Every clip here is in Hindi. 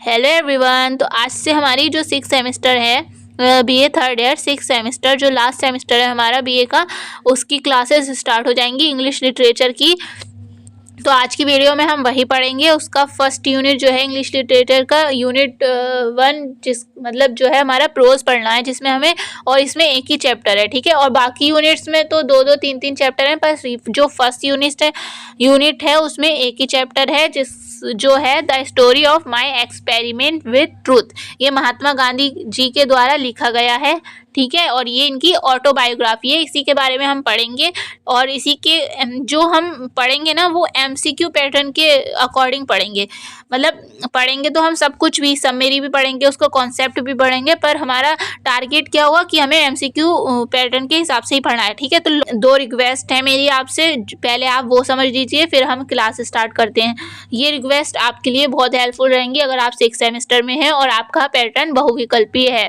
Hello everyone. तो आज से हमारी जो 6 सेमेस्टर है बीए थर्ड ईयर 6 सेमेस्टर जो लास्ट सेमेस्टर है हमारा बीए का, उसकी क्लासेस स्टार्ट हो जाएंगी इंग्लिश लिटरेचर की। तो आज की वीडियो में हम वही पढ़ेंगे। उसका फर्स्ट यूनिट जो है इंग्लिश लिटरेचर का यूनिट 1, जिस मतलब जो है हमारा प्रोज पढ़ना है, जिसमें हमें और इसमें एक ही चैप्टर है, ठीक है। और बाकी यूनिट्स में तो 2-2 3-3 चैप्टर हैं, पर जो फर्स्ट यूनिट है उसमें एक ही चैप्टर है, जो है the story of my experiment with truth. ये महात्मा गांधी जी के द्वारा लिखा गया है, ठीक है। और ये इनकी ऑटोबायोग्राफी है, इसी के बारे में हम पढ़ेंगे। और इसी के जो हम पढ़ेंगे ना, वो एमसीक्यू पैटर्न के अकॉर्डिंग पढ़ेंगे। मतलब पढ़ेंगे तो हम सब कुछ भी, समरी भी पढ़ेंगे, उसका कॉन्सेप्ट भी पढ़ेंगे, पर हमारा टारगेट क्या होगा कि हमें एमसीक्यू पैटर्न के हिसाब से ही पढ़ना है, ठीक है। तो 2 रिक्वेस्ट है मेरी आपसे, पहले आप वो समझ लीजिए, फिर हम क्लास स्टार्ट करते हैं। ये रिक्वेस्ट आपके लिए बहुत हेल्पफुल रहेंगी अगर आप 6 सेमेस्टर में हैं और आपका पैटर्न बहुविकल्पीय है।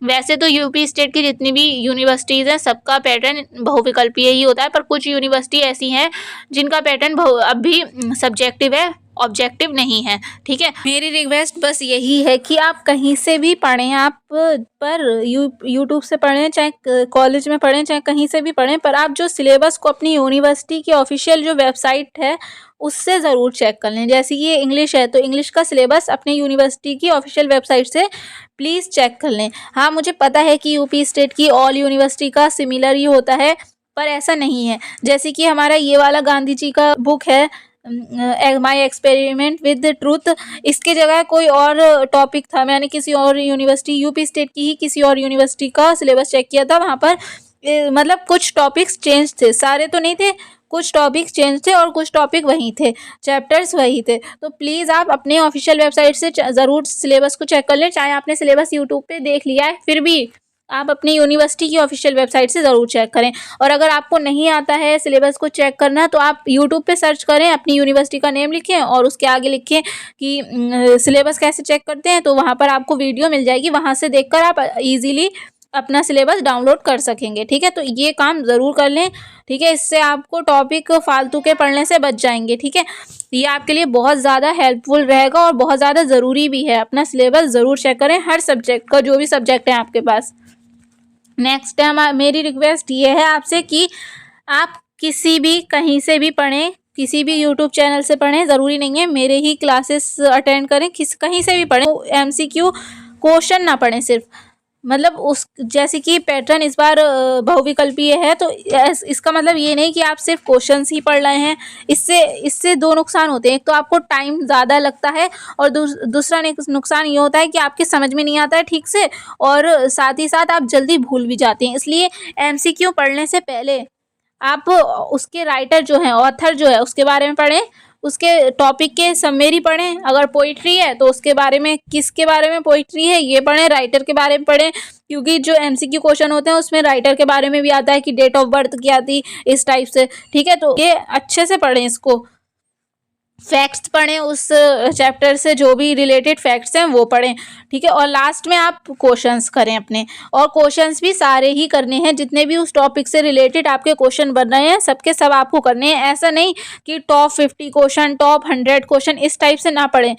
वैसे तो यूपी स्टेट की जितनी भी यूनिवर्सिटीज़ हैं, सबका पैटर्न बहुविकल्पीय ही होता है, पर कुछ यूनिवर्सिटी ऐसी हैं जिनका पैटर्न अब भी सब्जेक्टिव है, ऑब्जेक्टिव नहीं है, ठीक है। मेरी रिक्वेस्ट बस यही है कि आप कहीं से भी पढ़ें, आप पर यूट्यूब से पढ़ें, चाहे कॉलेज में पढ़ें, चाहे कहीं से भी पढ़ें, पर आप जो सिलेबस को अपनी यूनिवर्सिटी की ऑफिशियल जो वेबसाइट है उससे ज़रूर चेक कर लें। जैसे ये इंग्लिश है तो इंग्लिश का सिलेबस अपनी यूनिवर्सिटी की ऑफिशियल वेबसाइट से प्लीज़ चेक कर लें। हाँ, मुझे पता है कि यूपी स्टेट की ऑल यूनिवर्सिटी का सिमिलर ही होता है, पर ऐसा नहीं है। जैसे कि हमारा ये वाला गांधी जी का बुक है माई एक्सपेरिमेंट विद ट्रूथ, इसके जगह कोई और टॉपिक था। मैंने किसी और यूनिवर्सिटी, यूपी स्टेट की ही किसी और यूनिवर्सिटी का सिलेबस चेक किया था, वहाँ पर मतलब कुछ टॉपिक्स चेंज थे, सारे तो नहीं थे, कुछ टॉपिक्स चेंज थे और कुछ टॉपिक वही थे, चैप्टर्स वही थे। तो प्लीज़ आप अपने ऑफिशियल वेबसाइट से ज़रूर सिलेबस को चेक कर लें। चाहे आपने सिलेबस यूट्यूब पे देख लिया है, फिर भी आप अपनी यूनिवर्सिटी की ऑफिशियल वेबसाइट से ज़रूर चेक करें। और अगर आपको नहीं आता है सिलेबस को चेक करना, तो आप यूट्यूब पे सर्च करें, अपनी यूनिवर्सिटी का नेम लिखें और उसके आगे लिखें कि सिलेबस कैसे चेक करते हैं, तो वहाँ पर आपको वीडियो मिल जाएगी, वहाँ से देखकर आप ईजिली अपना सिलेबस डाउनलोड कर सकेंगे, ठीक है। तो ये काम ज़रूर कर लें, ठीक है। इससे आपको टॉपिक फालतू के पढ़ने से बच जाएंगे, ठीक है। ये आपके लिए बहुत ज़्यादा हेल्पफुल रहेगा और बहुत ज़्यादा ज़रूरी भी है। अपना सिलेबस ज़रूर चेक करें, हर सब्जेक्ट का, जो भी सब्जेक्ट है आपके पास। नेक्स्ट है मेरी रिक्वेस्ट ये है आपसे कि आप किसी भी कहीं से भी पढ़ें, किसी भी यूट्यूब चैनल से पढ़ें, ज़रूरी नहीं है मेरे ही क्लासेस अटेंड करें, कहीं से भी पढ़ें, एमसीक्यू क्वेश्चन ना पढ़ें सिर्फ। मतलब उस जैसे कि पैटर्न इस बार बहुविकल्पीय है, तो इसका मतलब ये नहीं कि आप सिर्फ क्वेश्चंस ही पढ़ रहे हैं। इससे 2 नुकसान होते हैं। एक तो आपको टाइम ज़्यादा लगता है और दूसरा नुकसान ये होता है कि आपके समझ में नहीं आता है ठीक से, और साथ ही साथ आप जल्दी भूल भी जाते हैं। इसलिए एमसीक्यू पढ़ने से पहले आप उसके राइटर जो हैं, ऑथर जो है, उसके बारे में पढ़ें, उसके टॉपिक के समरी पढ़ें। अगर पोइट्री है तो उसके बारे में, किसके बारे में पोइट्री है ये पढ़ें, राइटर के बारे में पढ़ें, क्योंकि जो एमसीक्यू क्वेश्चन होते हैं उसमें राइटर के बारे में भी आता है कि डेट ऑफ बर्थ क्या थी, इस टाइप से, ठीक है। तो ये अच्छे से पढ़ें, इसको फैक्ट्स पढ़ें, उस चैप्टर से जो भी रिलेटेड फैक्ट्स हैं वो पढ़ें, ठीक है। और लास्ट में आप क्वेश्चंस करें अपने, और क्वेश्चंस भी सारे ही करने हैं, जितने भी उस टॉपिक से रिलेटेड आपके क्वेश्चन बन रहे हैं सबके सब आपको करने हैं। ऐसा नहीं कि टॉप 50 क्वेश्चन, टॉप 100 क्वेश्चन, इस टाइप से ना पढ़ें।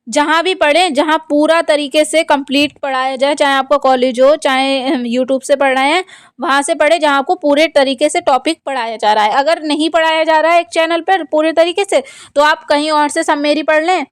जहाँ भी पढ़ें, जहाँ पूरा तरीके से कंप्लीट पढ़ाया जाए, चाहे आपका कॉलेज हो, चाहे यूट्यूब से पढ़ रहे हैं, वहाँ से पढ़ें जहाँ आपको पूरे तरीके से टॉपिक पढ़ाया जा रहा है। अगर नहीं पढ़ाया जा रहा है एक चैनल पर पूरे तरीके से, तो आप कहीं और से समरी पढ़ लें,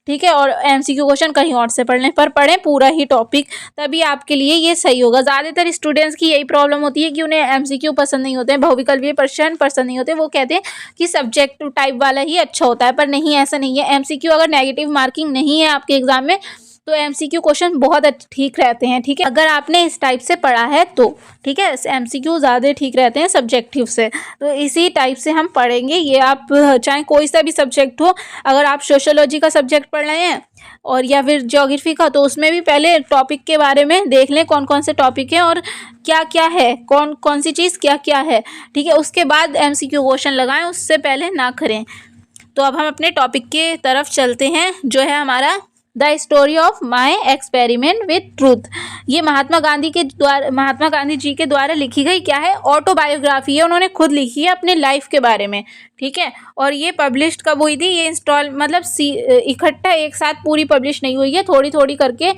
ठीक है, और एमसीक्यू क्वेश्चन कहीं और से पढ़ लें, पर पढ़ें पूरा ही टॉपिक, तभी आपके लिए ये सही होगा। ज़्यादातर स्टूडेंट्स की यही प्रॉब्लम होती है कि उन्हें एमसीक्यू पसंद नहीं होते हैं, बहुविकल्पीय प्रश्न पसंद नहीं होते। वो कहते हैं कि सब्जेक्टिव टाइप वाला ही अच्छा होता है, पर नहीं, ऐसा नहीं है। एमसीक्यू अगर नेगेटिव मार्किंग नहीं है आपके एग्जाम में, तो एमसीक्यू क्वेश्चन बहुत ठीक रहते हैं, ठीक है, अगर आपने इस टाइप से पढ़ा है तो, ठीक है। एमसीक्यू ज़्यादा ठीक रहते हैं सब्जेक्टिव से, तो इसी टाइप से हम पढ़ेंगे। ये आप चाहे कोई सा भी सब्जेक्ट हो, अगर आप सोशियोलॉजी का सब्जेक्ट पढ़ रहे हैं और या फिर ज्योग्राफी का, तो उसमें भी पहले टॉपिक के बारे में देख लें, कौन कौन से टॉपिक हैं और क्या क्या है, कौन कौन सी चीज़ क्या क्या है, ठीक है। उसके बाद एमसीक्यू क्वेश्चन लगाएं, उससे पहले ना करें। तो अब हम अपने टॉपिक के तरफ चलते हैं, जो है हमारा the story of my experiment with truth. ये महात्मा गांधी जी के द्वारा लिखी गई क्या है, ऑटोबायोग्राफी है। उन्होंने खुद लिखी है अपने लाइफ के बारे में, ठीक है। और ये पब्लिश्ड कब हुई थी, ये इंस्टॉल मतलब इकट्ठा एक साथ पूरी पब्लिश नहीं हुई है, थोड़ी थोड़ी करके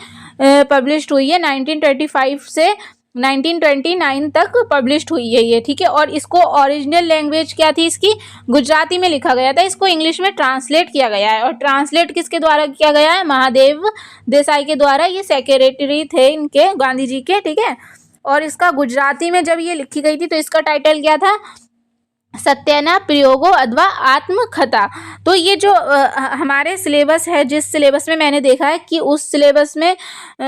पब्लिश्ड हुई है। 1925 से 1929 तक पब्लिश्ड हुई है ये, ठीक है। और इसको ओरिजिनल लैंग्वेज क्या थी इसकी, गुजराती में लिखा गया था। इसको इंग्लिश में ट्रांसलेट किया गया है, और ट्रांसलेट किसके द्वारा किया गया है, महादेव देसाई के द्वारा। ये सेक्रेटरी थे इनके, गांधी जी के, ठीक है। और इसका गुजराती में जब ये लिखी गई थी तो इसका टाइटल क्या था, सत्यना प्रयोगो अथवा आत्मकथा। तो ये जो हमारे सिलेबस है, जिस सिलेबस में मैंने देखा है कि उस सिलेबस में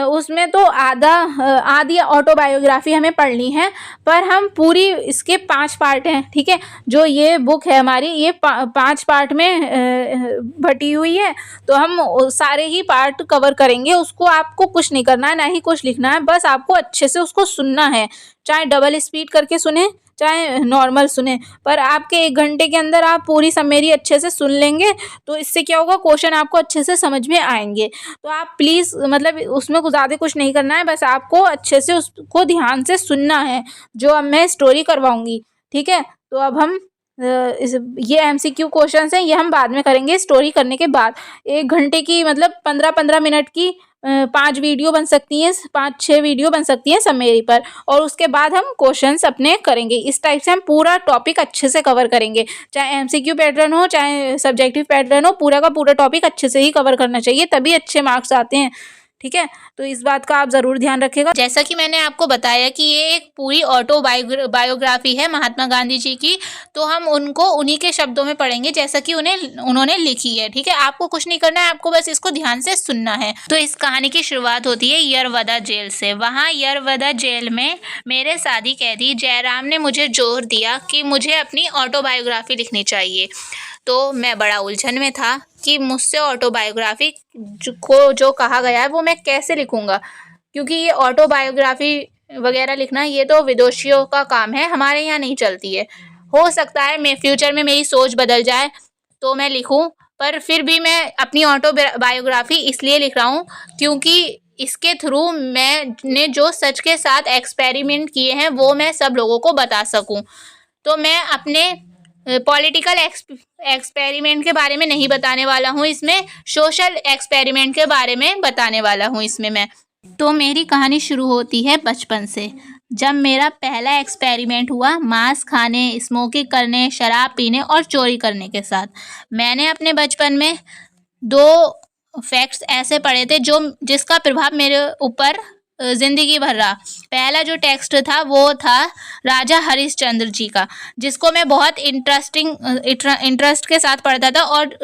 उसमें तो आधी ऑटोबायोग्राफी हमें पढ़नी है, पर हम पूरी इसके 5 पार्ट हैं, ठीक है। जो ये बुक है हमारी, ये 5 पार्ट में बटी हुई है, तो हम सारे ही पार्ट कवर करेंगे। उसको आपको कुछ नहीं करना है, ना ही कुछ लिखना है, बस आपको अच्छे से उसको सुनना है, चाहे डबल स्पीड करके सुने चाहे नॉर्मल सुने, पर आपके 1 घंटे के अंदर आप पूरी समरी अच्छे से सुन लेंगे तो इससे क्या होगा, क्वेश्चन आपको अच्छे से समझ में आएंगे। तो आप प्लीज़ मतलब उसमें ज़्यादा कुछ नहीं करना है, बस आपको अच्छे से उसको ध्यान से सुनना है, जो अब मैं स्टोरी करवाऊँगी, ठीक है। तो अब हम ये MCQ क्वेश्चन हैं, ये हम बाद में करेंगे स्टोरी करने के बाद। 1 घंटे की मतलब 15-15 मिनट की 5 वीडियो बन सकती हैं, 5-6 वीडियो बन सकती हैं समरी पर, और उसके बाद हम क्वेश्चंस अपने करेंगे। इस टाइप से हम पूरा टॉपिक अच्छे से कवर करेंगे, चाहे MCQ पैटर्न हो चाहे सब्जेक्टिव पैटर्न हो, पूरा का पूरा टॉपिक अच्छे से ही कवर करना चाहिए, तभी अच्छे मार्क्स आते हैं, ठीक है। तो इस बात का आप ज़रूर ध्यान रखिएगा। जैसा कि मैंने आपको बताया कि ये एक पूरी बायोग्राफी है महात्मा गांधी जी की, तो हम उनको उन्हीं के शब्दों में पढ़ेंगे जैसा कि उन्होंने लिखी है, ठीक है। आपको कुछ नहीं करना है, आपको बस इसको ध्यान से सुनना है। तो इस कहानी की शुरुआत होती है यरवदा जेल से। वहाँ यरवदा जेल में मेरे साथी कैदी जयराम ने मुझे जोर दिया कि मुझे अपनी ऑटोबायोग्राफी लिखनी चाहिए। तो मैं बड़ा उलझन में था कि मुझसे ऑटोबायोग्राफी को जो कहा गया है वो मैं कैसे लिखूँगा, क्योंकि ये ऑटोबायोग्राफी वगैरह लिखना ये तो विदेशियों का काम है, हमारे यहाँ नहीं चलती है। हो सकता है मैं फ्यूचर में मेरी सोच बदल जाए तो मैं लिखूँ, पर फिर भी मैं अपनी ऑटोबायोग्राफी इसलिए लिख रहा हूँ क्योंकि इसके थ्रू मैंने जो सच के साथ एक्सपेरिमेंट किए हैं वो मैं सब लोगों को बता सकूँ। तो मैं अपने पॉलिटिकल एक्सपेरिमेंट के बारे में नहीं बताने वाला हूँ इसमें, सोशल एक्सपेरिमेंट के बारे में बताने वाला हूँ इसमें मैं। तो मेरी कहानी शुरू होती है बचपन से, जब मेरा पहला एक्सपेरिमेंट हुआ मांस खाने, स्मोकिंग करने, शराब पीने और चोरी करने के साथ। मैंने अपने बचपन में 2 फैक्ट्स ऐसे पढ़े थे जिसका प्रभाव मेरे ऊपर ज़िंदगी भर रहा। पहला जो टेक्स्ट था वो था राजा हरिश्चंद्र जी का, जिसको मैं बहुत इंटरेस्ट के साथ पढ़ता था, और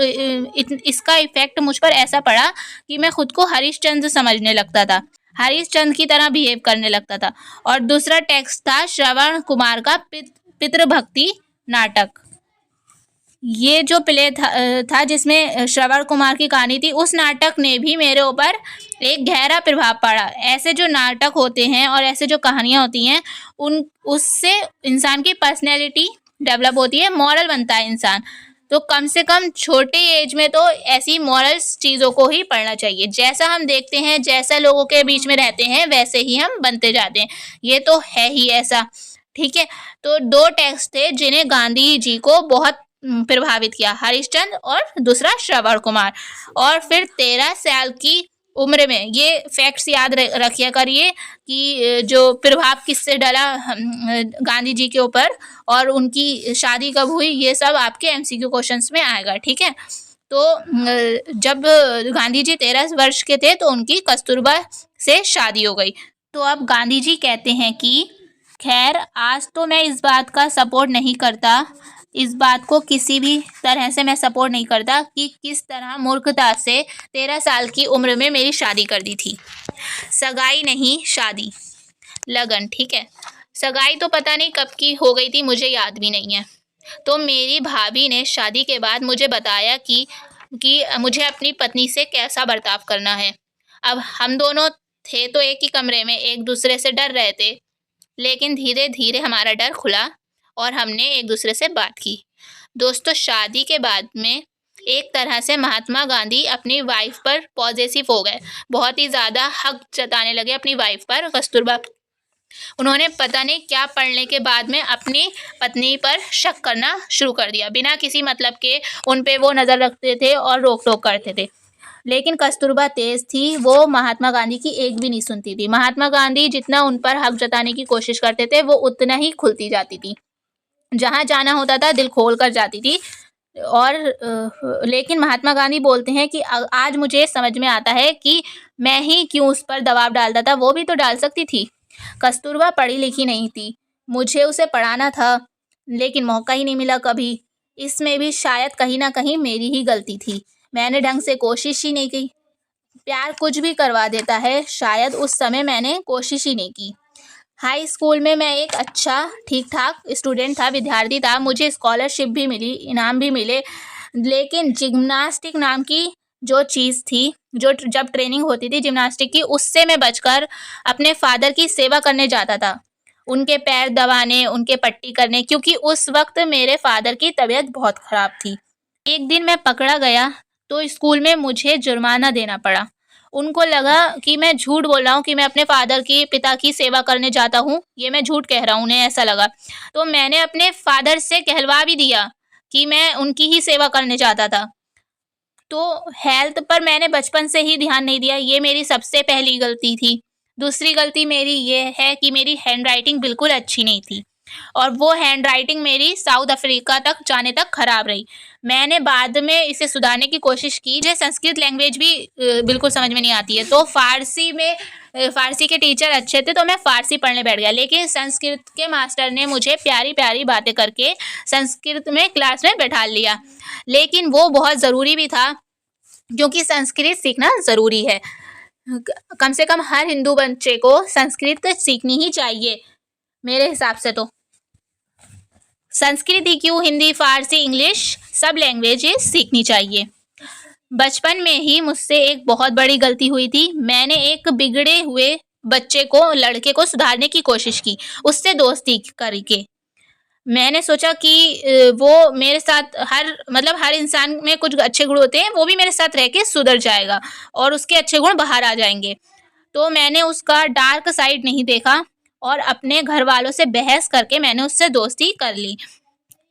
इसका इफ़ेक्ट मुझ पर ऐसा पड़ा कि मैं खुद को हरिश्चंद्र समझने लगता था, हरिश्चंद्र की तरह बिहेव करने लगता था। और दूसरा टेक्स्ट था श्रवण कुमार का पितृभक्ति नाटक। ये जो प्ले था जिसमें श्रवण कुमार की कहानी थी, उस नाटक ने भी मेरे ऊपर एक गहरा प्रभाव पड़ा। ऐसे जो नाटक होते हैं और ऐसे जो कहानियाँ होती हैं उससे इंसान की पर्सनैलिटी डेवलप होती है, मॉरल बनता है इंसान। तो कम से कम छोटे एज में तो ऐसी मॉरल्स चीज़ों को ही पढ़ना चाहिए। जैसा हम देखते हैं, जैसा लोगों के बीच में रहते हैं, वैसे ही हम बनते जाते हैं, ये तो है ही ऐसा, ठीक है। तो 2 टेक्स्ट थे जिन्हें गांधी जी को बहुत प्रभावित किया, हरिश्चंद्र और दूसरा श्रवण कुमार। और फिर 13 साल की उम्र में, ये फैक्ट्स याद रखिया करिए कि जो प्रभाव किससे डला गांधी जी के ऊपर और उनकी शादी कब हुई, ये सब आपके MCQ क्वेश्चंस में आएगा, ठीक है। तो जब गांधी जी 13 वर्ष के थे तो उनकी कस्तूरबा से शादी हो गई। तो अब गांधी जी कहते हैं कि खैर आज तो मैं इस बात का सपोर्ट नहीं करता, इस बात को किसी भी तरह से मैं सपोर्ट नहीं करता कि किस तरह मूर्खता से 13 साल की उम्र में मेरी शादी कर दी थी। सगाई नहीं, शादी, लगन, ठीक है। सगाई तो पता नहीं कब की हो गई थी, मुझे याद भी नहीं है। तो मेरी भाभी ने शादी के बाद मुझे बताया कि मुझे अपनी पत्नी से कैसा बर्ताव करना है। अब हम दोनों थे तो एक ही कमरे में, एक दूसरे से डर रहे थे, लेकिन धीरे धीरे हमारा डर खुला और हमने एक दूसरे से बात की। दोस्तों, शादी के बाद में एक तरह से महात्मा गांधी अपनी वाइफ पर पॉजेसिव हो गए, बहुत ही ज़्यादा हक जताने लगे अपनी वाइफ पर। कस्तूरबा, उन्होंने पता नहीं क्या पढ़ने के बाद में अपनी पत्नी पर शक करना शुरू कर दिया, बिना किसी मतलब के उन पे वो नज़र रखते थे और रोक टोक करते थे। लेकिन कस्तूरबा तेज थी, वो महात्मा गांधी की एक भी नहीं सुनती थी। महात्मा गांधी जितना उन पर हक जताने की कोशिश करते थे, वो उतना ही खुलती जाती थी। जहाँ जाना होता था दिल खोल कर जाती थी। और लेकिन महात्मा गांधी बोलते हैं कि आज मुझे समझ में आता है कि मैं ही क्यों उस पर दबाव डालता था, वो भी तो डाल सकती थी। कस्तूरबा पढ़ी लिखी नहीं थी, मुझे उसे पढ़ाना था, लेकिन मौका ही नहीं मिला कभी। इसमें भी शायद कहीं ना कहीं मेरी ही गलती थी, मैंने ढंग से कोशिश ही नहीं की। प्यार कुछ भी करवा देता है, शायद उस समय मैंने कोशिश ही नहीं की। हाई स्कूल में मैं एक अच्छा ठीक ठाक स्टूडेंट था, विद्यार्थी था, मुझे स्कॉलरशिप भी मिली, इनाम भी मिले। लेकिन जिम्नास्टिक नाम की जो चीज़ थी, जो जब ट्रेनिंग होती थी जिम्नास्टिक की, उससे मैं बचकर अपने फादर की सेवा करने जाता था, उनके पैर दबाने, उनके पट्टी करने, क्योंकि उस वक्त मेरे फादर की तबीयत बहुत ख़राब थी। एक दिन मैं पकड़ा गया तो स्कूल में मुझे जुर्माना देना पड़ा। उनको लगा कि मैं झूठ बोल रहा हूँ कि मैं अपने पिता की सेवा करने जाता हूँ, ये मैं झूठ कह रहा हूँ, उन्हें ऐसा लगा। तो मैंने अपने फादर से कहलवा भी दिया कि मैं उनकी ही सेवा करने जाता था। तो हेल्थ पर मैंने बचपन से ही ध्यान नहीं दिया, ये मेरी सबसे पहली गलती थी। दूसरी गलती मेरी ये है कि मेरी हैंडराइटिंग बिल्कुल अच्छी नहीं थी, और वो हैंडराइटिंग मेरी साउथ अफ्रीका तक जाने तक ख़राब रही। मैंने बाद में इसे सुधारने की कोशिश की। मुझे संस्कृत लैंग्वेज भी बिल्कुल समझ में नहीं आती है, तो फ़ारसी के टीचर अच्छे थे, तो मैं फ़ारसी पढ़ने बैठ गया। लेकिन संस्कृत के मास्टर ने मुझे प्यारी-प्यारी बातें करके संस्कृत में क्लास में बैठा लिया। लेकिन वो बहुत ज़रूरी भी था, क्योंकि संस्कृत सीखना ज़रूरी है। कम से कम हर हिंदू बच्चे को संस्कृत सीखनी ही चाहिए, मेरे हिसाब से तो। संस्कृत ही क्यों, हिंदी, फ़ारसी, इंग्लिश, सब लैंग्वेजेस सीखनी चाहिए। बचपन में ही मुझसे एक बहुत बड़ी गलती हुई थी। मैंने एक बिगड़े हुए लड़के को सुधारने की कोशिश की, उससे दोस्ती करके। मैंने सोचा कि वो मेरे साथ हर इंसान में कुछ अच्छे गुण होते हैं, वो भी मेरे साथ रह के सुधर जाएगा और उसके अच्छे गुण बाहर आ जाएंगे। तो मैंने उसका डार्क साइड नहीं देखा और अपने घर वालों से बहस करके मैंने उससे दोस्ती कर ली।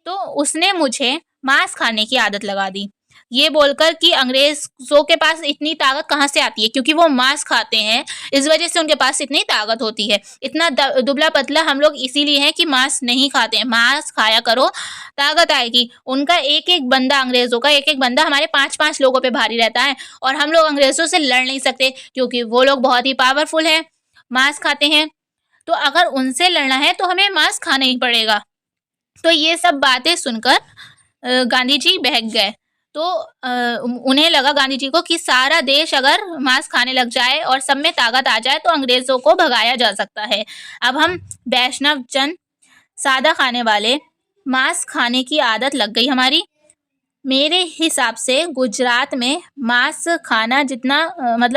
तो उसने मुझे मांस खाने की आदत लगा दी, ये बोलकर कि अंग्रेज़ों के पास इतनी ताकत कहाँ से आती है, क्योंकि वो मांस खाते हैं, इस वजह से उनके पास इतनी ताकत होती है। इतना दुबला पतला हम लोग इसीलिए हैं कि मांस नहीं खाते हैं। मांस खाया करो, ताकत आएगी। उनका एक-एक बंदा, अंग्रेज़ों का एक-एक बंदा हमारे 5-5 लोगों पे भारी रहता है, और हम लोग अंग्रेज़ों से लड़ नहीं सकते, क्योंकि वो लोग बहुत ही पावरफुल हैं, मांस खाते हैं। तो अगर उनसे लड़ना है तो हमें मांस खाना ही पड़ेगा। तो ये सब बातें सुनकर गांधी जी बहक गए। तो उन्हें लगा, गांधी जी को, कि सारा देश अगर मांस खाने लग जाए और सब में ताकत आ जाए तो अंग्रेज़ों को भगाया जा सकता है। अब हम वैष्णव जन, सादा खाने वाले, मांस खाने की आदत लग गई हमारी। मेरे हिसाब से गुजरात में मांस खाना जितना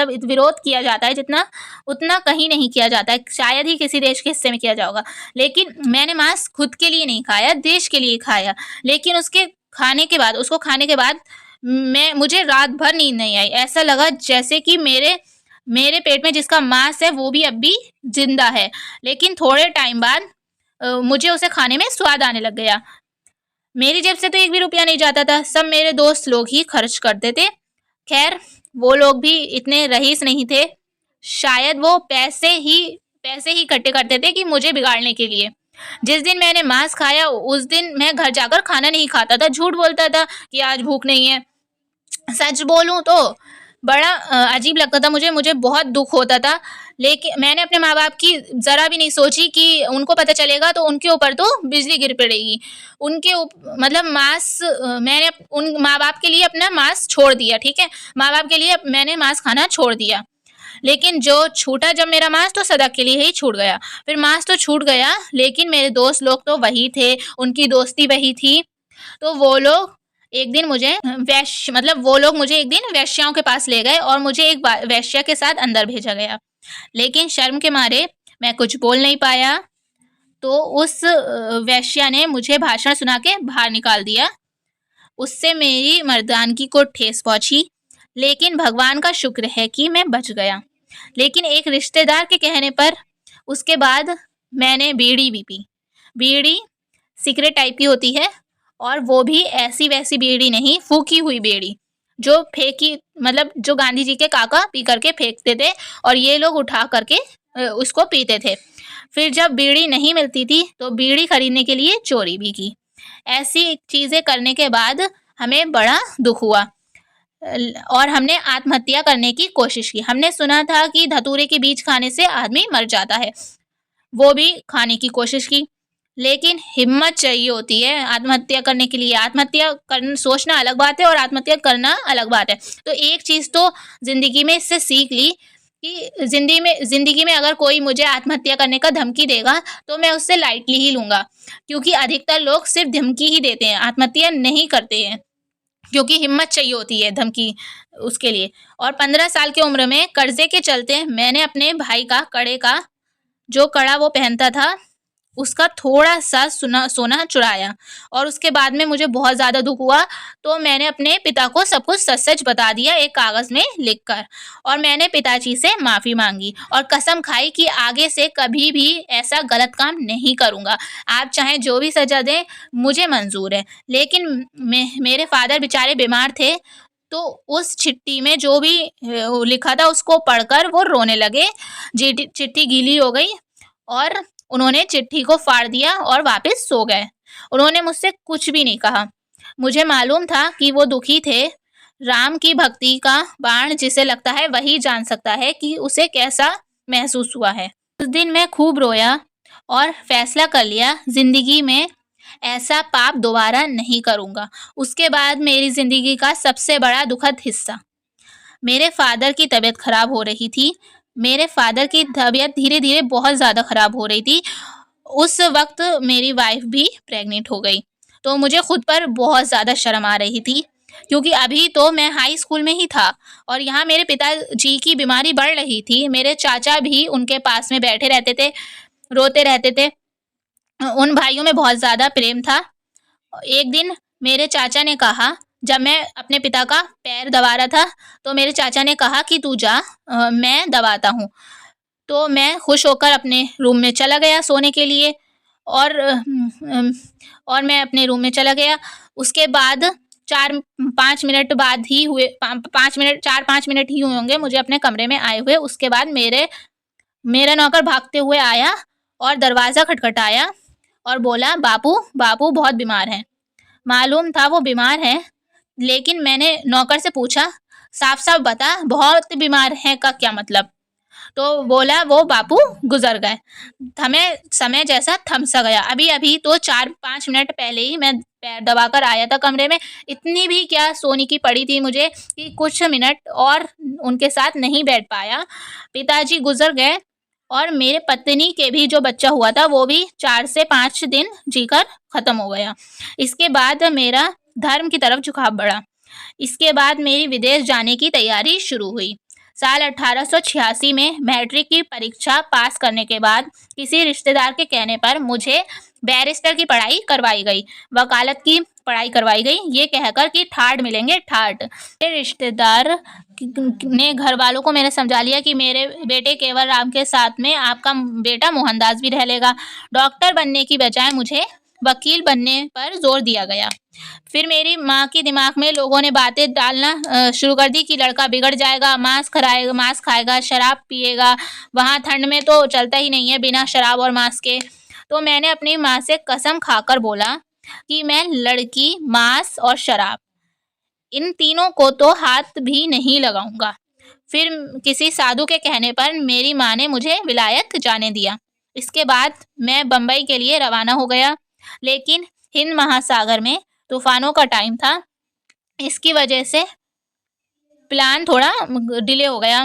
विरोध किया जाता है, जितना उतना कहीं नहीं किया जाता है। शायद ही किसी देश के हिस्से में किया जाएगा। लेकिन मैंने मांस खुद के लिए नहीं खाया, देश के लिए खाया। लेकिन उसको खाने के बाद मुझे रात भर नींद नहीं आई। ऐसा लगा जैसे कि मेरे पेट में जिसका मांस है वो भी अब भी जिंदा है। लेकिन थोड़े टाइम बाद मुझे उसे खाने में स्वाद आने लग गया। मेरी जेब से तो 1 भी रुपया नहीं जाता था, सब मेरे दोस्त लोग ही खर्च करते थे। खैर, वो लोग भी इतने रईस नहीं थे, शायद वो पैसे ही इकट्ठे करते थे कि मुझे बिगाड़ने के लिए। जिस दिन मैंने मांस खाया उस दिन मैं घर जाकर खाना नहीं खाता था, झूठ बोलता था कि आज भूख नहीं है। सच बोलूं तो बड़ा अजीब लगता था मुझे बहुत दुख होता था। लेकिन मैंने अपने माँ बाप की ज़रा भी नहीं सोची कि उनको पता चलेगा तो उनके ऊपर तो बिजली गिर पड़ेगी। मैंने उन माँ बाप के लिए अपना मांस छोड़ दिया, ठीक है, माँ बाप के लिए मैंने मांस खाना छोड़ दिया। लेकिन जो छूटा जब मेरा मांस, तो सदा के लिए ही छूट गया। फिर मांस तो छूट गया, लेकिन मेरे दोस्त लोग तो वही थे, उनकी दोस्ती वही थी। तो वो लोग एक दिन मुझे वैश्याओं के पास ले गए और मुझे एक वैश्या के साथ अंदर भेजा गया। लेकिन शर्म के मारे मैं कुछ बोल नहीं पाया, तो उस वैश्या ने मुझे भाषण सुना के बाहर निकाल दिया। उससे मेरी मर्दानगी को ठेस पहुंची, लेकिन भगवान का शुक्र है कि मैं बच गया। लेकिन एक रिश्तेदार के कहने पर उसके बाद मैंने बीड़ी भी पी। बीड़ी सिगरेट टाइप की होती है, और वो भी ऐसी वैसी बीड़ी नहीं, फूकी हुई बीड़ी, जो फेंकी, मतलब जो गांधी जी के काका पी करके फेंकते थे और ये लोग उठा करके उसको पीते थे। फिर जब बीड़ी नहीं मिलती थी तो बीड़ी खरीदने के लिए चोरी भी की। ऐसी चीजें करने के बाद हमें बड़ा दुख हुआ और हमने आत्महत्या करने की कोशिश की। हमने सुना था कि धतूरे के बीज खाने से आदमी मर जाता है, वो भी खाने की कोशिश की, लेकिन हिम्मत चाहिए होती है आत्महत्या करने के लिए। आत्महत्या करना, सोचना अलग बात है और आत्महत्या करना अलग बात है। तो एक चीज़ तो ज़िंदगी में इससे सीख ली कि ज़िंदगी में अगर कोई मुझे आत्महत्या करने का धमकी देगा तो मैं उससे लाइटली ही लूँगा, क्योंकि अधिकतर लोग सिर्फ धमकी ही देते हैं, आत्महत्या नहीं करते हैं, क्योंकि हिम्मत चाहिए होती है धमकी उसके लिए। और 15 साल की उम्र में कर्जे के चलते मैंने अपने भाई का कड़े का, जो कड़ा वो पहनता था, उसका थोड़ा-सा सोना चुराया और उसके बाद में मुझे बहुत ज़्यादा दुःख हुआ। तो मैंने अपने पिता को सब कुछ सच-सच बता दिया एक कागज़ में लिखकर, और मैंने पिताजी से माफ़ी माँगी और कसम खाई कि आगे से कभी भी ऐसा गलत काम नहीं करूँगा। आप चाहे जो भी सज़ा दें, मुझे मंज़ूर है। लेकिन मेरे फ़ादर बेचारे बीमार थे, तो उस चिट्ठी में जो भी लिखा था उसको पढ़कर वो रोने लगे। चिट्ठी गीली हो गई और उन्होंने चिट्ठी को फाड़ दिया और वापस सो गए। उन्होंने मुझसे कुछ भी नहीं कहा। मुझे मालूम था कि वो दुखी थे। राम की भक्ति का बाण जिसे लगता है वही जान सकता है कि उसे कैसा महसूस हुआ है। उस दिन मैं खूब रोया और फैसला कर लिया, ज़िंदगी में ऐसा पाप दोबारा नहीं करूँगा। उसके बाद मेरी ज़िंदगी का सबसे बड़ा दुखद हिस्सा, मेरे फ़ादर की तबीयत ख़राब हो रही थी। मेरे फ़ादर की तबीयत धीरे-धीरे बहुत ज़्यादा ख़राब हो रही थी। उस वक़्त मेरी वाइफ़ भी प्रेग्नेंट हो गई, तो मुझे खुद पर बहुत ज़्यादा शर्म आ रही थी, क्योंकि अभी तो मैं हाई स्कूल में ही था और यहाँ मेरे पिताजी की बीमारी बढ़ रही थी। मेरे चाचा भी उनके पास में बैठे रहते थे, रोते रहते थे। उन भाइयों में बहुत ज़्यादा प्रेम था। एक दिन मेरे चाचा ने कहा, जब मैं अपने पिता का पैर दबा रहा था, तो मेरे चाचा ने कहा कि तू जा, मैं दबाता हूँ। तो मैं खुश होकर अपने रूम में चला गया सोने के लिए और मैं अपने रूम में चला गया। उसके बाद 4-5 मिनट बाद ही हुए, 4-5 मिनट ही हुए होंगे मुझे अपने कमरे में आए हुए। उसके बाद मेरा नौकर भागते हुए आया और दरवाज़ा खटखटाया और बोला, बापू, बापू बहुत बीमार हैं। मालूम था वो बीमार हैं, लेकिन मैंने नौकर से पूछा, साफ-साफ बता, बहुत बीमार हैं का क्या मतलब? तो बोला, वो बापू गुज़र गए। हमें समय जैसा थम सा गया। अभी-अभी तो 4-5 मिनट पहले ही मैं पैर दबाकर आया था कमरे में। इतनी भी क्या सोने की पड़ी थी मुझे कि कुछ मिनट और उनके साथ नहीं बैठ पाया। पिताजी गुज़र गए और मेरे पत्नी के भी जो बच्चा हुआ था वो भी 4 से 5 दिन जीकर ख़त्म हो गया। इसके बाद मेरा धर्म की तरफ झुकाव बढ़ा। इसके बाद मेरी विदेश जाने की तैयारी शुरू हुई। साल 1886 में मैट्रिक की परीक्षा पास करने के बाद किसी रिश्तेदार के कहने पर मुझे बैरिस्टर की पढ़ाई करवाई गई, वकालत की पढ़ाई करवाई गई, ये कहकर कि ठाट मिलेंगे ठाट। मेरे रिश्तेदार ने घर वालों को मैंने समझा लिया कि मेरे बेटे केवल राम के साथ में आपका बेटा मोहनदास भी रह लेगा। डॉक्टर बनने की बजाय मुझे वकील बनने पर जोर दिया गया। फिर मेरी माँ के दिमाग में लोगों ने बातें डालना शुरू कर दी कि लड़का बिगड़ जाएगा, मांस खाएगा, शराब पिएगा। वहाँ ठंड में तो चलता ही नहीं है बिना शराब और मांस के। तो मैंने अपनी माँ से कसम खाकर बोला कि मैं लड़की, मांस और शराब, इन तीनों को तो हाथ भी नहीं लगाऊंगा। फिर किसी साधु के कहने पर मेरी माँ ने मुझे विलायत जाने दिया। इसके बाद मैं बम्बई के लिए रवाना हो गया, लेकिन हिंद महासागर में तूफानों का टाइम था, इसकी वजह से प्लान थोड़ा डिले हो गया।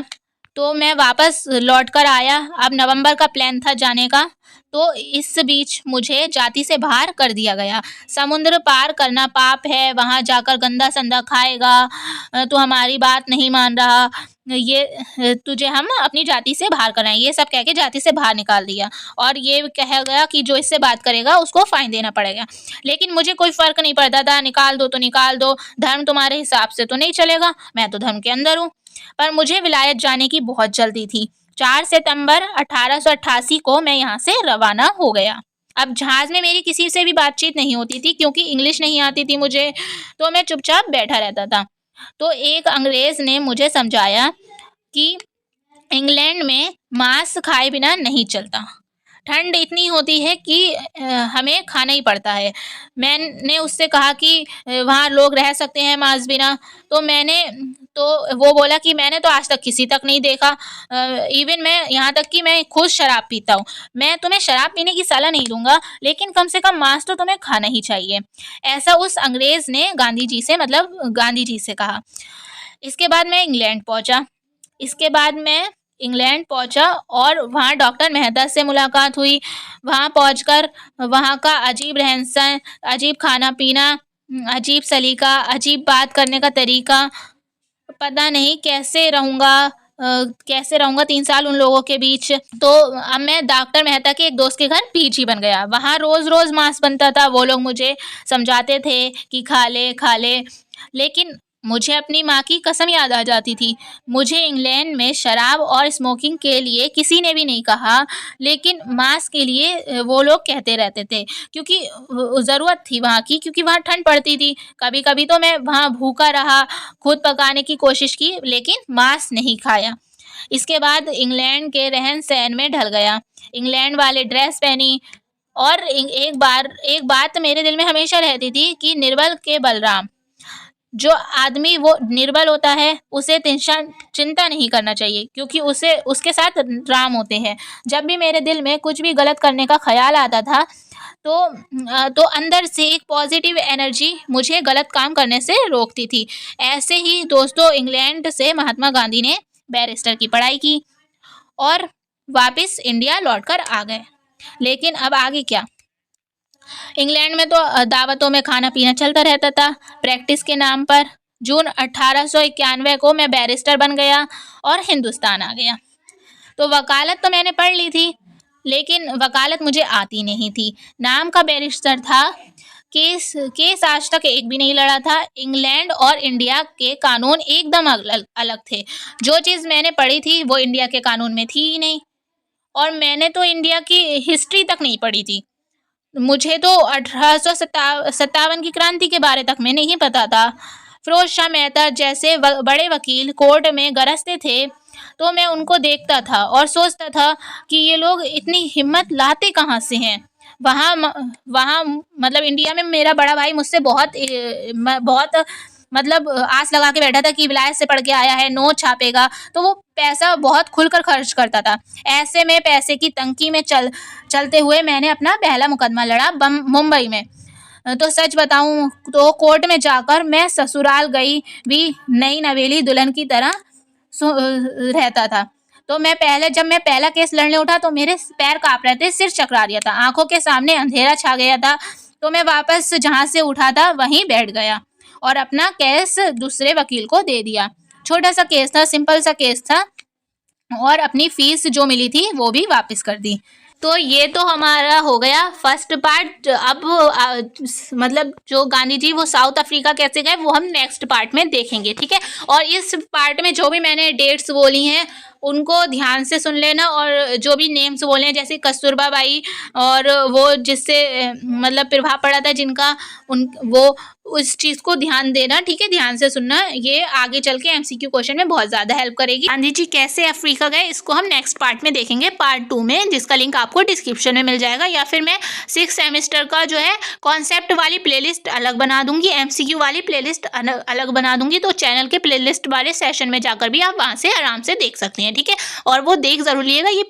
तो मैं वापस लौट कर आया। अब नवंबर का प्लान था जाने का, तो इस बीच मुझे जाति से बाहर कर दिया गया। समुद्र पार करना पाप है, वहाँ जाकर गंदा संदा खाएगा, तो हमारी बात नहीं मान रहा, ये तुझे हम अपनी जाति से बाहर कराएं, ये सब कह के जाति से बाहर निकाल दिया। और ये कहा गया कि जो इससे बात करेगा उसको फाइन देना पड़ेगा। लेकिन मुझे कोई फर्क नहीं पड़ता था, निकाल दो तो निकाल दो, धर्म तुम्हारे हिसाब से तो नहीं चलेगा, मैं तो धर्म के अंदर हूँ। पर मुझे विलायत जाने की बहुत जल्दी थी। 4 सितंबर 1888 को मैं यहाँ से रवाना हो गया। अब जहाज में मेरी किसी से भी बातचीत नहीं होती थी, क्योंकि इंग्लिश नहीं आती थी मुझे, तो मैं चुपचाप बैठा रहता था। तो एक अंग्रेज ने मुझे समझाया कि इंग्लैंड में मांस खाए बिना नहीं चलता, ठंड इतनी होती है कि हमें खाना ही पड़ता है। मैंने उससे कहा कि वहाँ लोग रह सकते हैं मांस बिना, तो वो बोला कि मैंने तो आज तक किसी तक नहीं देखा, इवन मैं यहाँ तक कि मैं खुद शराब पीता हूँ। मैं तुम्हें शराब पीने की सलाह नहीं दूंगा, लेकिन कम से कम मांस तो तुम्हें खाना ही चाहिए। ऐसा उस अंग्रेज ने गांधी जी से कहा। इसके बाद मैं इंग्लैंड पहुंचा और वहाँ डॉक्टर मेहता से मुलाकात हुई। वहाँ पहुंचकर वहाँ का अजीब रहन-सहन, अजीब खाना पीना, अजीब सलीका, अजीब बात करने का तरीका, पता नहीं कैसे रहूँगा 3 साल उन लोगों के बीच। तो अब मैं डॉक्टर मेहता के एक दोस्त के घर पीजी बन गया। वहाँ रोज़ मांस बनता था। वो लोग मुझे समझाते थे कि खा ले, लेकिन मुझे अपनी माँ की कसम याद आ जाती थी। मुझे इंग्लैंड में शराब और स्मोकिंग के लिए किसी ने भी नहीं कहा, लेकिन मांस के लिए वो लोग कहते रहते थे, क्योंकि ज़रूरत थी वहाँ की, क्योंकि वहाँ ठंड पड़ती थी। कभी-कभी तो मैं वहाँ भूखा रहा, खुद पकाने की कोशिश की, लेकिन मांस नहीं खाया। इसके बाद इंग्लैंड के रहन-सहन में ढल गया। इंग्लैंड वाले ड्रेस पहनी, और एक बात मेरे दिल में हमेशा रहती थी कि निर्बल के बलराम। जो आदमी वो निर्बल होता है, उसे चिंता नहीं करना चाहिए, क्योंकि उसके साथ राम होते हैं। जब भी मेरे दिल में कुछ भी गलत करने का ख्याल आता था, तो अंदर से एक पॉजिटिव एनर्जी मुझे गलत काम करने से रोकती थी। ऐसे ही दोस्तों, इंग्लैंड से महात्मा गांधी ने बैरिस्टर की पढ़ाई की और वापस इंडिया लौटकर आ गए। लेकिन अब आगे क्या? इंग्लैंड में तो दावतों में खाना पीना चलता रहता था प्रैक्टिस के नाम पर। जून 1891 को मैं बैरिस्टर बन गया और हिंदुस्तान आ गया। तो वकालत तो मैंने पढ़ ली थी, लेकिन वकालत मुझे आती नहीं थी। नाम का बैरिस्टर था, केस आज तक एक भी नहीं लड़ा था। इंग्लैंड और इंडिया के कानून एकदम अलग थे। जो चीज़ मैंने पढ़ी थी वो इंडिया के कानून में थी ही नहीं, और मैंने तो इंडिया की हिस्ट्री तक नहीं पढ़ी थी। मुझे तो 1857 की क्रांति के बारे तक में नहीं पता था। फिरोज शाह मेहता जैसे बड़े वकील कोर्ट में गरजते थे, तो मैं उनको देखता था और सोचता था कि ये लोग इतनी हिम्मत लाते कहाँ से हैं। वहाँ मतलब इंडिया में मेरा बड़ा भाई मुझसे बहुत मतलब आस लगा के बैठा था कि विलायत से पढ़ के आया है, नोट छापेगा, तो वो पैसा बहुत खुलकर खर्च करता था। ऐसे में पैसे की तंगी में चलते हुए मैंने अपना पहला मुकदमा लड़ा मुंबई में। तो सच बताऊं तो कोर्ट में जाकर मैं ससुराल गई भी नई नवेली दुल्हन की तरह रहता था। तो जब मैं पहला केस लड़ने उठा तो मेरे पैर कांप रहे थे, सिर चकरा रहा था, आंखों के सामने अंधेरा छा गया था। तो मैं वापस जहाँ से उठा था वहीं बैठ गया और अपना केस दूसरे वकील को दे दिया। छोटा सा केस था, सिंपल सा केस था, और अपनी फीस जो मिली थी वो भी वापस कर दी। तो ये तो हमारा हो गया फर्स्ट पार्ट। अब मतलब जो गांधी जी वो साउथ अफ्रीका कैसे गए वो हम नेक्स्ट पार्ट में देखेंगे, ठीक है। और इस पार्ट में जो भी मैंने डेट्स बोली हैं उनको ध्यान से सुन लेना, और जो भी नेम्स बोले हैं जैसे कस्तूरबा बाई और वो जिससे मतलब प्रभाव पड़ा था जिनका, वो उस चीज़ को ध्यान देना, ठीक है, ध्यान से सुनना। ये आगे चल के MCQ क्वेश्चन में बहुत ज़्यादा हेल्प करेगी। गांधी जी कैसे अफ्रीका गए इसको हम नेक्स्ट पार्ट में देखेंगे, पार्ट 2 में, जिसका लिंक आपको डिस्क्रिप्शन में मिल जाएगा, या फिर मैं 6 सेमेस्टर का जो है कॉन्सेप्ट वाली प्लेलिस्ट अलग बना दूंगी, MCQ वाली प्लेलिस्ट अलग बना दूंगी। तो चैनल के प्लेलिस्ट वाले सेशन में जाकर भी आप वहाँ से आराम से देख सकते हैं, ठीक है। और वो देख जरूर लिएगा, ये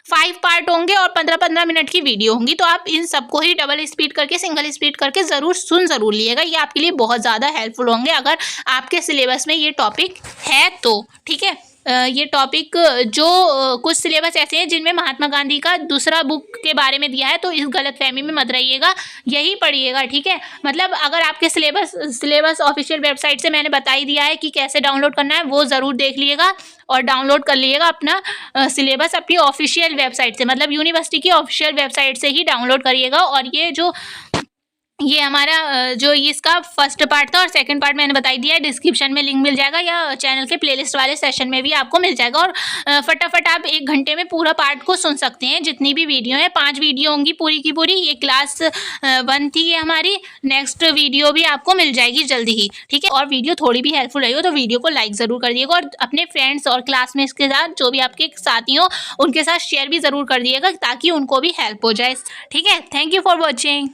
5 पार्ट होंगे और 15-15 मिनट की वीडियो होंगी। तो आप इन सबको ही डबल स्पीड करके, सिंगल स्पीड करके जरूर लिएगा। ये आपके लिए बहुत ज़्यादा हेल्पफुल होंगे अगर आपके सिलेबस में ये टॉपिक है तो, ठीक है। ये टॉपिक जो कुछ सिलेबस ऐसे हैं जिनमें महात्मा गांधी का दूसरा बुक के बारे में दिया है, तो इस गलतफहमी में मत रहिएगा, यही पढ़िएगा, ठीक है। मतलब अगर आपके सिलेबस ऑफिशियल वेबसाइट से मैंने बता ही दिया है कि कैसे डाउनलोड करना है, वो ज़रूर देख लीजिएगा और डाउनलोड कर लीजिएगा अपना सिलेबस अपनी ऑफिशियल वेबसाइट से, मतलब यूनिवर्सिटी की ऑफिशियल वेबसाइट से ही डाउनलोड करिएगा। और ये हमारा जो इसका फर्स्ट पार्ट था और सेकंड पार्ट मैंने बता ही दिया है, डिस्क्रिप्शन में लिंक मिल जाएगा या चैनल के प्लेलिस्ट वाले सेशन में भी आपको मिल जाएगा। और फटाफट आप 1 घंटे में पूरा पार्ट को सुन सकते हैं, जितनी भी वीडियो है, 5 वीडियो होंगी पूरी की पूरी। ये क्लास 1 थी ये हमारी, नेक्स्ट वीडियो भी आपको मिल जाएगी जल्दी ही, ठीक है। और वीडियो थोड़ी भी हेल्पफुल रही हो तो वीडियो को लाइक ज़रूर कर दिएगा और अपने फ्रेंड्स और क्लासमेट्स के साथ, जो भी आपके साथी हो, उनके साथ शेयर भी ज़रूर कर दिएगा ताकि उनको भी हेल्प हो जाए, ठीक है। Thank you for watching.